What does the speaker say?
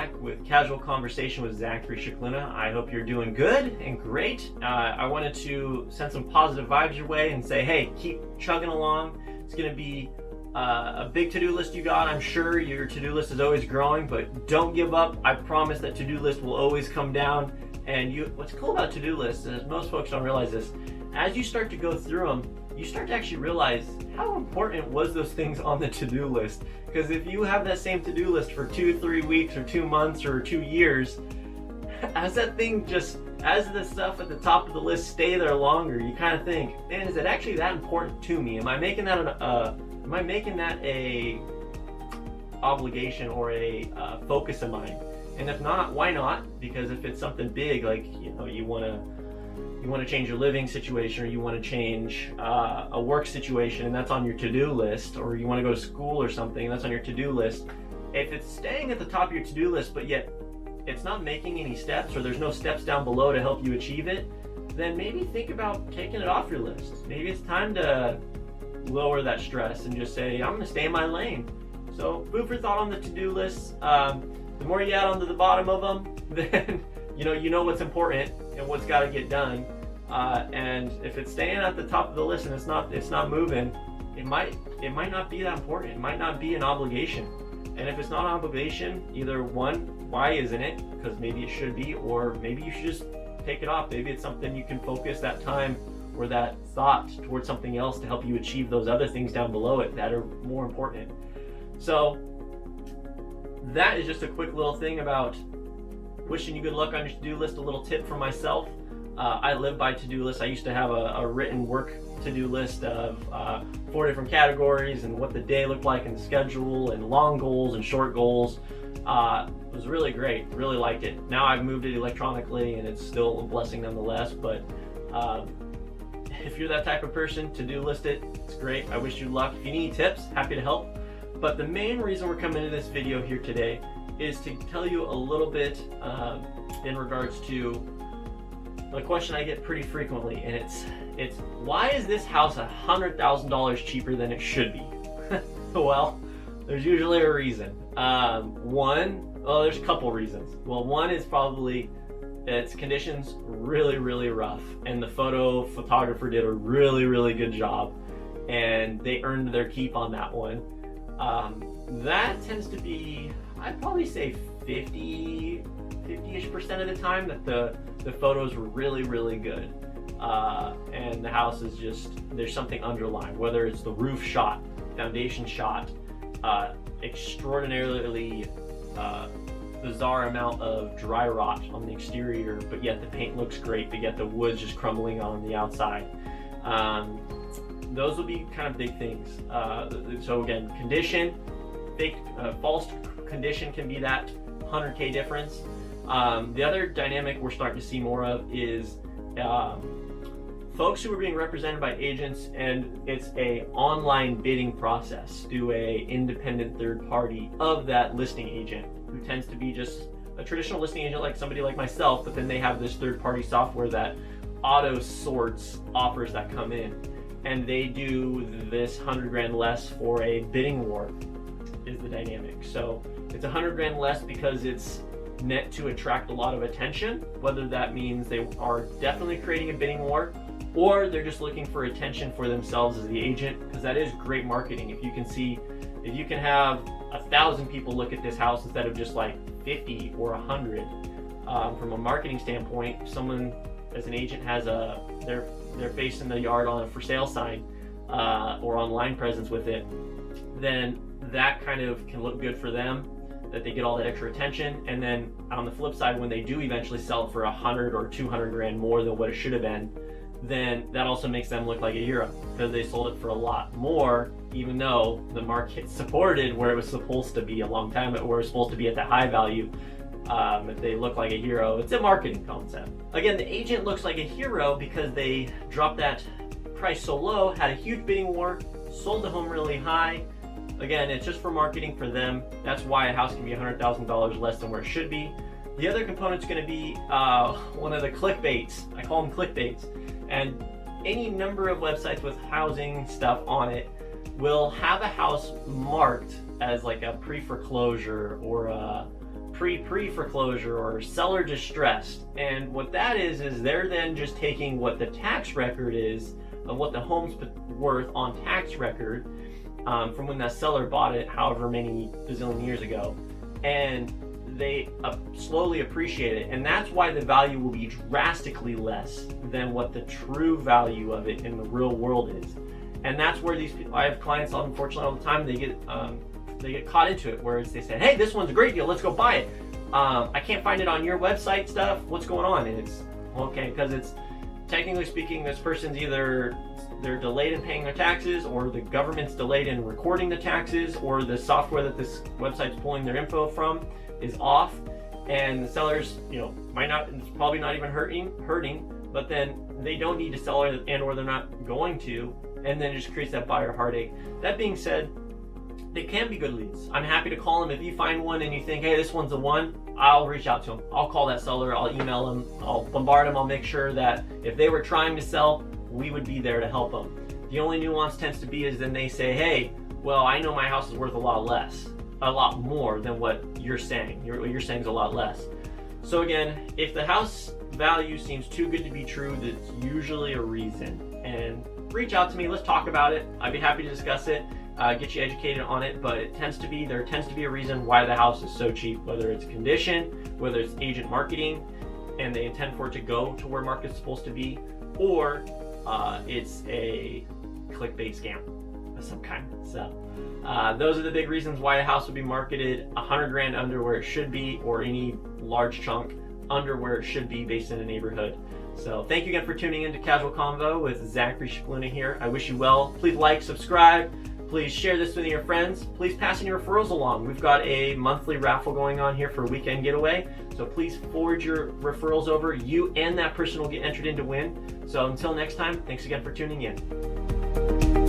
back with Casual Conversation with Zack Scicluna. I hope you're doing good and great. I wanted to send some positive vibes your way and say, hey, keep chugging along. It's going to be a big to-do list you got. I'm sure your to-do list is always growing, but don't give up. I promise that to-do list will always come down. And what's cool about to-do lists is most folks don't realize this. As you start to go through them, you start to actually realize how important was those things on the to-do list. Because if you have that same to-do list for 2-3 weeks or 2 months or 2 years, as that thing as the stuff at the top of the list stay there longer, you kind of think, man, is it actually that important to me? Am I making that a obligation or a focus of mine? And if not, why not? Because if it's something big, like you want to change your living situation, or you want to change a work situation, and that's on your to-do list, or you want to go to school or something, that's on your to-do list. If it's staying at the top of your to-do list, but yet it's not making any steps, or there's no steps down below to help you achieve it, then maybe think about taking it off your list. Maybe it's time to lower that stress and just say, I'm going to stay in my lane. So food for thought on the to-do list. The more you add onto the bottom of them, then you know what's important and what's got to get done. And if it's staying at the top of the list and it's not moving, it might not be that important. It might not be an obligation. And if it's not an obligation, either one, why isn't it? Because maybe it should be, or maybe you should just take it off. Maybe it's something you can focus that time or that thought towards something else to help you achieve those other things down below it that are more important. So that is just a quick little thing about wishing you good luck on your to-do list. A little tip from myself. I live by to-do lists. I used to have a written work to-do list of 4 different categories and what the day looked like and the schedule and long goals and short goals. It was really great. Really liked it. Now I've moved it electronically and it's still a blessing nonetheless. But if you're that type of person, to-do list it. It's great. I wish you luck. If you need tips, happy to help. But the main reason we're coming to this video here today is to tell you a little bit in regards to a question I get pretty frequently, and it's why is this house $100,000 cheaper than it should be? Well, there's usually a reason. There's a couple reasons. Well, one is probably its conditions really, really rough, and the photographer did a really, really good job, and they earned their keep on that one. That tends to be, I'd probably say 50-ish% of the time that the photos were really, really good. And the house is just, there's something underlying, whether it's the roof shot, foundation shot, extraordinarily bizarre amount of dry rot on the exterior, but yet the paint looks great, but yet the wood's just crumbling on the outside. Those will be kind of big things. So again, condition, false condition can be that 100K difference. The other dynamic we're starting to see more of is folks who are being represented by agents, and it's a online bidding process through a independent third party of that listing agent, who tends to be just a traditional listing agent like somebody like myself, but then they have this third party software that auto sorts offers that come in, and they do this 100 grand less for a bidding war is the dynamic. So it's 100 grand less because it's meant to attract a lot of attention, whether that means they are definitely creating a bidding war, or they're just looking for attention for themselves as the agent, because that is great marketing. If you can have 1,000 people look at this house instead of just like 50 or 100, from a marketing standpoint, someone as an agent has their face in the yard on a for sale sign or online presence with it, then that kind of can look good for them, that they get all that extra attention. And then on the flip side, when they do eventually sell it for 100 or 200 grand more than what it should have been, then that also makes them look like a hero, because they sold it for a lot more, even though the market supported where it was supposed to be a long time, where it was supposed to be at the high value. If they look like a hero, it's a marketing concept. Again, the agent looks like a hero because they dropped that price so low, had a huge bidding war, sold the home really high. Again, it's just for marketing for them. That's why a house can be $100,000 less than where it should be. The other component's going to be one of the clickbaits. I call them clickbaits. And any number of websites with housing stuff on it will have a house marked as like a pre-foreclosure or pre-foreclosure or seller distressed. And what that is they're then just taking what the tax record is of what the home's worth on tax record from when that seller bought it however many bazillion years ago, and they slowly appreciate it, and that's why the value will be drastically less than what the true value of it in the real world is. And that's where these people, I have clients unfortunately all the time, they get caught into it, where they say, hey, this one's a great deal, let's go buy it. I can't find it on your website stuff, what's going on? And it's okay, because it's technically speaking, this person's either they're delayed in paying their taxes, or the government's delayed in recording the taxes, or the software that this website's pulling their info from is off, and the sellers, it's probably not even hurting, but then they don't need to sell it, and or they're not going to, and then it just creates that buyer heartache. That being said, they can be good leads. I'm happy to call them. If you find one and you think, hey, this one's the one, I'll reach out to them. I'll call that seller, I'll email them, I'll bombard them, I'll make sure that if they were trying to sell, we would be there to help them. The only nuance tends to be is then they say, hey, well, I know my house is worth a lot more than what you're saying. What you're saying is a lot less. So again, if the house value seems too good to be true, that's usually a reason. And reach out to me, let's talk about it. I'd be happy to discuss it, get you educated on it, but there tends to be a reason why the house is so cheap, whether it's condition, whether it's agent marketing, and they intend for it to go to where market's supposed to be, or it's a clickbait scam of some kind. So those are the big reasons why a house would be marketed 100 grand under where it should be, or any large chunk under where it should be based in a neighborhood. So thank you again for tuning in to Casual Convo with Zack Scicluna here. I wish you well. Please like, subscribe. Please share this with your friends. Please pass in your referrals along. We've got a monthly raffle going on here for a weekend getaway. So please forward your referrals over. You and that person will get entered in to win. So until next time, thanks again for tuning in.